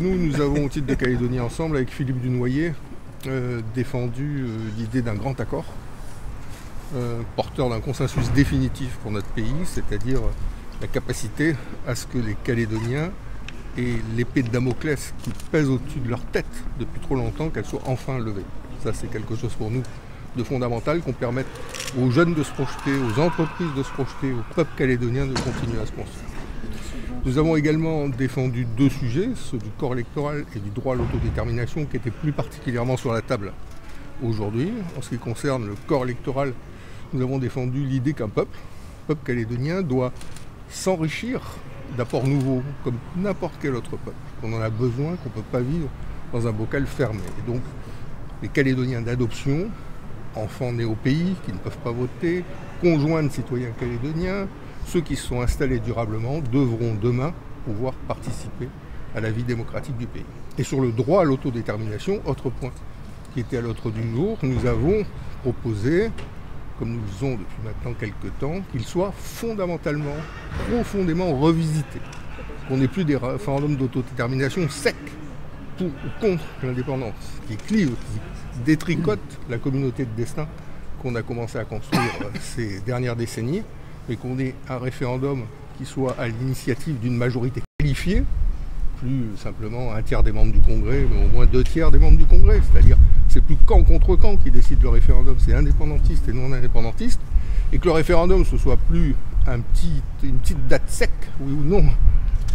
Nous avons, au titre de Calédonie Ensemble, avec Philippe Dunoyer, défendu l'idée d'un grand accord, porteur d'un consensus définitif pour notre pays, c'est-à-dire la capacité à ce que les Calédoniens aient l'épée de Damoclès qui pèse au-dessus de leur tête depuis trop longtemps, qu'elle soit enfin levée. Ça, c'est quelque chose pour nous de fondamental, qu'on permette aux jeunes de se projeter, aux entreprises de se projeter, au peuple calédonien de continuer à se construire. Nous avons également défendu deux sujets, ceux du corps électoral et du droit à l'autodétermination, qui étaient plus particulièrement sur la table aujourd'hui. En ce qui concerne le corps électoral, nous avons défendu l'idée qu'un peuple calédonien, doit s'enrichir d'apports nouveaux, comme n'importe quel autre peuple. On en a besoin, qu'on ne peut pas vivre dans un bocal fermé. Et donc, les Calédoniens d'adoption, enfants nés au pays, qui ne peuvent pas voter, conjoints de citoyens calédoniens, ceux qui se sont installés durablement, devront demain pouvoir participer à la vie démocratique du pays. Et sur le droit à l'autodétermination, autre point qui était à l'ordre du jour, nous avons proposé, comme nous le faisons depuis maintenant quelques temps, qu'il soit fondamentalement, profondément revisité. Qu'on n'ait plus des référendums d'autodétermination secs pour ou contre l'indépendance, qui clivent, qui détricotent la communauté de destin qu'on a commencé à construire ces dernières décennies, mais qu'on ait un référendum qui soit à l'initiative d'une majorité qualifiée, plus simplement un tiers des membres du Congrès, mais au moins 2/3 des membres du Congrès, c'est-à-dire c'est plus camp contre camp qui décide le référendum, c'est indépendantiste et non indépendantiste, et que le référendum ce soit plus une petite date sec, oui ou non,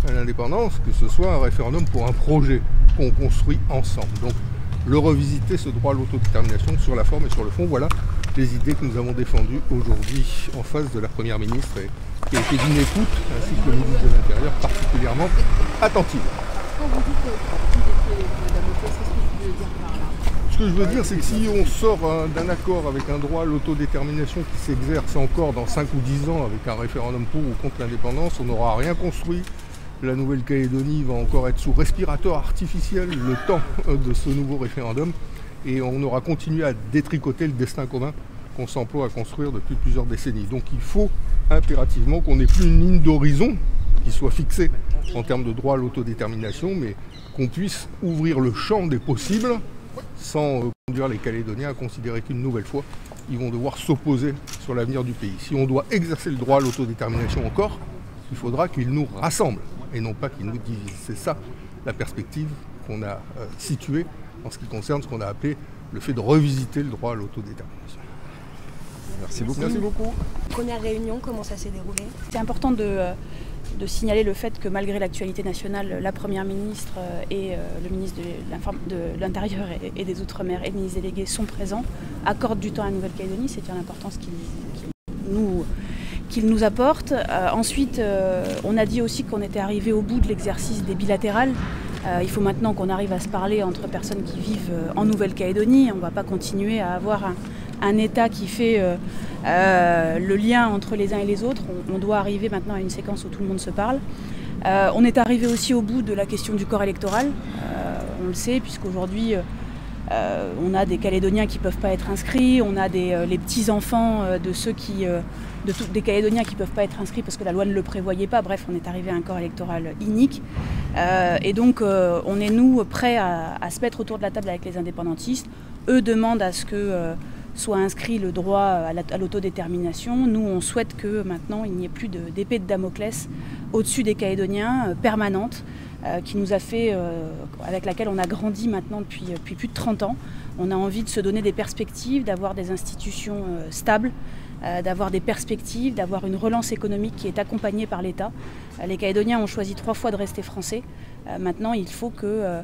à l'indépendance, que ce soit un référendum pour un projet qu'on construit ensemble. Donc le revisiter, ce droit à l'autodétermination sur la forme et sur le fond, voilà les idées que nous avons défendues aujourd'hui en face de la Première ministre et qui a été d'une écoute, ainsi que le ministre de l'Intérieur, particulièrement attentive. Quand vous dites que Damoclès, qu'est-ce que vous voulez dire par là? Ce que je veux dire, c'est que si on sort d'un accord avec un droit à l'autodétermination qui s'exerce encore dans 5 ou 10 ans avec un référendum pour ou contre l'indépendance, on n'aura rien construit. La Nouvelle-Calédonie va encore être sous respirateur artificiel le temps de ce nouveau référendum et on aura continué à détricoter le destin commun qu'on s'emploie à construire depuis plusieurs décennies. Donc il faut impérativement qu'on n'ait plus une ligne d'horizon qui soit fixée en termes de droit à l'autodétermination, mais qu'on puisse ouvrir le champ des possibles sans conduire les Calédoniens à considérer qu'une nouvelle fois, ils vont devoir s'opposer sur l'avenir du pays. Si on doit exercer le droit à l'autodétermination encore, il faudra qu'il nous rassemble et non pas qu'il nous divise. C'est ça la perspective qu'on a située en ce qui concerne ce qu'on a appelé le fait de revisiter le droit à l'autodétermination. Merci beaucoup. Merci beaucoup. Première réunion, comment ça s'est déroulé? C'est important de signaler le fait que malgré l'actualité nationale, la Première ministre et le ministre de l'Intérieur et des Outre-mer et le ministre délégué sont présents, accordent du temps à la Nouvelle-Calédonie, c'est dire l'importance qu'il nous apporte. Ensuite, on a dit aussi qu'on était arrivé au bout de l'exercice des bilatérales. Il faut maintenant qu'on arrive à se parler entre personnes qui vivent en Nouvelle-Calédonie. On ne va pas continuer à avoir un État qui fait le lien entre les uns et les autres. On doit arriver maintenant à une séquence où tout le monde se parle. On est arrivé aussi au bout de la question du corps électoral. On le sait, puisqu'aujourd'hui, on a des Calédoniens qui ne peuvent pas être inscrits, on a les petits-enfants des Calédoniens qui ne peuvent pas être inscrits parce que la loi ne le prévoyait pas. Bref, on est arrivé à un corps électoral inique. Et donc, on est, nous, prêts à se mettre autour de la table avec les indépendantistes. Eux demandent à ce que soit inscrit le droit à l'autodétermination. Nous, on souhaite que maintenant, il n'y ait plus d'épée de Damoclès au-dessus des Calédoniens, permanente, qui nous a fait, avec laquelle on a grandi maintenant depuis plus de 30 ans. On a envie de se donner des perspectives, d'avoir des institutions stables, d'avoir des perspectives, d'avoir une relance économique qui est accompagnée par l'État. Les Calédoniens ont choisi 3 fois de rester français. Maintenant, il faut que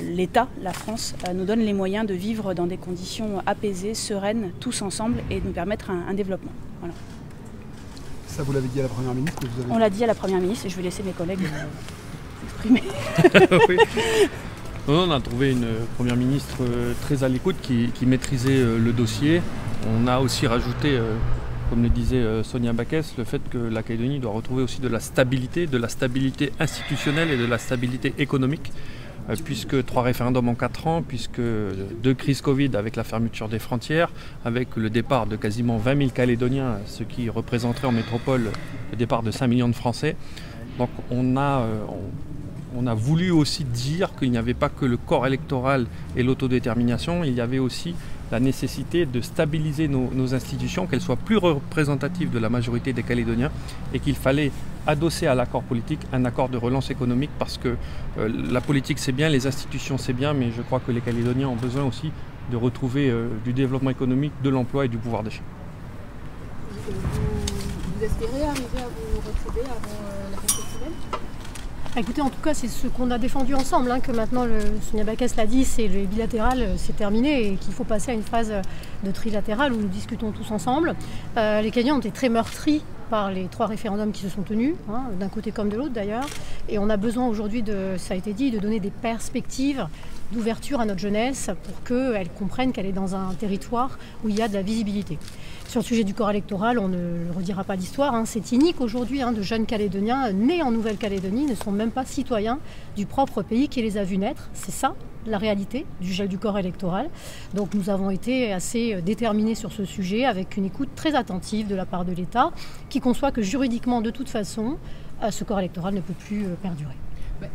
l'État, la France, nous donne les moyens de vivre dans des conditions apaisées, sereines, tous ensemble, et de nous permettre un développement. Voilà. Ça, vous l'avez dit à la Première ministre que vous avez... On l'a dit à la Première ministre et je vais laisser mes collègues s'exprimer. Oui. On a trouvé une Première ministre très à l'écoute qui maîtrisait le dossier. On a aussi rajouté, comme le disait Sonia Backès, le fait que la Calédonie doit retrouver aussi de la stabilité institutionnelle et de la stabilité économique, puisque 3 référendums en 4 ans, puisque 2 crises Covid avec la fermeture des frontières, avec le départ de quasiment 20 000 Calédoniens, ce qui représenterait en métropole le départ de 5 millions de Français. Donc on on a voulu aussi dire qu'il n'y avait pas que le corps électoral et l'autodétermination, il y avait aussi la nécessité de stabiliser nos institutions, qu'elles soient plus représentatives de la majorité des Calédoniens, et qu'il fallait adosser à l'accord politique un accord de relance économique, parce que la politique c'est bien, les institutions c'est bien, mais je crois que les Calédoniens ont besoin aussi de retrouver du développement économique, de l'emploi et du pouvoir d'achat. Vous espérez arriver à vous retrouver avant la fin de cette semaine? Écoutez, en tout cas, c'est ce qu'on a défendu ensemble, que maintenant, Sonia Backès l'a dit, c'est le bilatéral, c'est terminé et qu'il faut passer à une phase de trilatéral où nous discutons tous ensemble. Les Kenyans ont été très meurtris par les 3 référendums qui se sont tenus, d'un côté comme de l'autre d'ailleurs, et on a besoin aujourd'hui, ça a été dit, de donner des perspectives d'ouverture à notre jeunesse pour qu'elle comprenne qu'elle est dans un territoire où il y a de la visibilité. Sur le sujet du corps électoral, on ne le redira pas l'histoire. C'est inique aujourd'hui de jeunes Calédoniens nés en Nouvelle-Calédonie ne sont même pas citoyens du propre pays qui les a vus naître. C'est ça la réalité du gel du corps électoral. Donc nous avons été assez déterminés sur ce sujet avec une écoute très attentive de la part de l'État qui conçoit que juridiquement, de toute façon, ce corps électoral ne peut plus perdurer.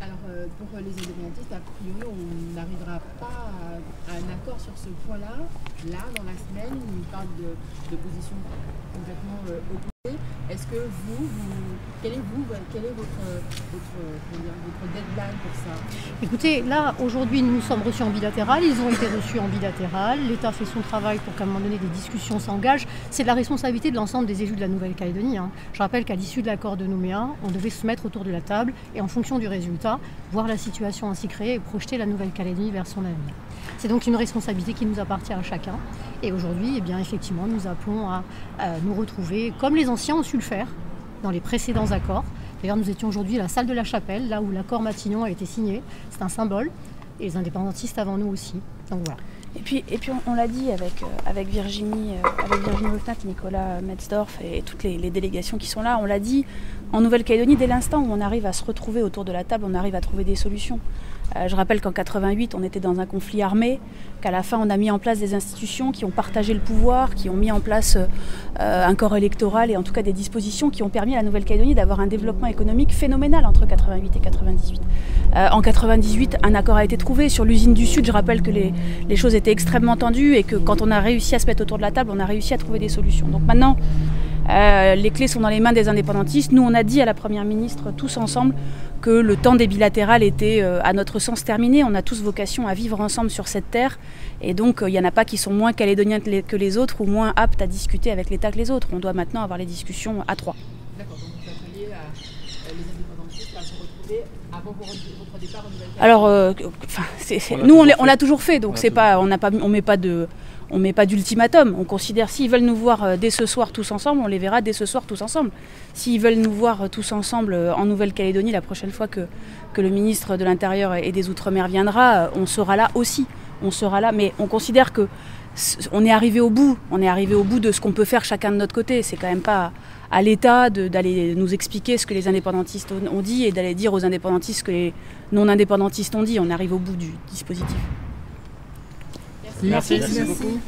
Alors, pour les indépendantistes, a priori, on n'arrivera pas à un accord sur ce point-là. Là, dans la semaine, on parle de positions complètement opposées. Est-ce que quel est votre deadline pour ça? Écoutez, là, aujourd'hui, nous nous sommes reçus en bilatéral. Ils ont été reçus en bilatéral. L'État fait son travail pour qu'à un moment donné, des discussions s'engagent. C'est de la responsabilité de l'ensemble des élus de la Nouvelle-Calédonie. Je rappelle qu'à l'issue de l'accord de Nouméa, on devait se mettre autour de la table et en fonction du résultat, voir la situation ainsi créée et projeter la Nouvelle-Calédonie vers son avenir. C'est donc une responsabilité qui nous appartient à chacun. Et aujourd'hui, effectivement, nous appelons à nous retrouver, comme les anciens ont su le faire dans les précédents accords. D'ailleurs, nous étions aujourd'hui à la salle de la Chapelle, là où l'accord Matignon a été signé. C'est un symbole. Et les indépendantistes avant nous aussi. Donc voilà. Et puis on l'a dit avec Virginie Wolfnat, Nicolas Metzdorf et toutes les délégations qui sont là, on l'a dit, en Nouvelle-Calédonie, dès l'instant où on arrive à se retrouver autour de la table, on arrive à trouver des solutions. Je rappelle qu'en 88, on était dans un conflit armé, qu'à la fin, on a mis en place des institutions qui ont partagé le pouvoir, qui ont mis en place un corps électoral et en tout cas des dispositions qui ont permis à la Nouvelle-Calédonie d'avoir un développement économique phénoménal entre 88 et 98. En 98, un accord a été trouvé sur l'usine du Sud. Je rappelle que les choses étaient extrêmement tendues et que quand on a réussi à se mettre autour de la table, on a réussi à trouver des solutions. Donc maintenant, les clés sont dans les mains des indépendantistes. Nous, on a dit à la Première ministre, tous ensemble, que le temps des bilatérales était, à notre sens, terminé. On a tous vocation à vivre ensemble sur cette terre. Et donc, il n'y en a pas qui sont moins calédoniens que les autres ou moins aptes à discuter avec l'État que les autres. On doit maintenant avoir les discussions à 3. D'accord, donc vous appelez les indépendantistes à se retrouver avant votre départ en Nouvelle-Calédonie. Alors, nous, on l'a toujours fait. Donc, on met pas d'ultimatum. On considère s'ils veulent nous voir dès ce soir tous ensemble, on les verra dès ce soir tous ensemble. S'ils veulent nous voir tous ensemble en Nouvelle-Calédonie la prochaine fois que le ministre de l'Intérieur et des Outre-mer viendra, on sera là aussi. On sera là, mais on considère que on est arrivé au bout. On est arrivé au bout de ce qu'on peut faire chacun de notre côté. C'est quand même pas à l'État d'aller nous expliquer ce que les indépendantistes ont dit et d'aller dire aux indépendantistes ce que les non-indépendantistes ont dit. On arrive au bout du dispositif. Merci. Merci beaucoup.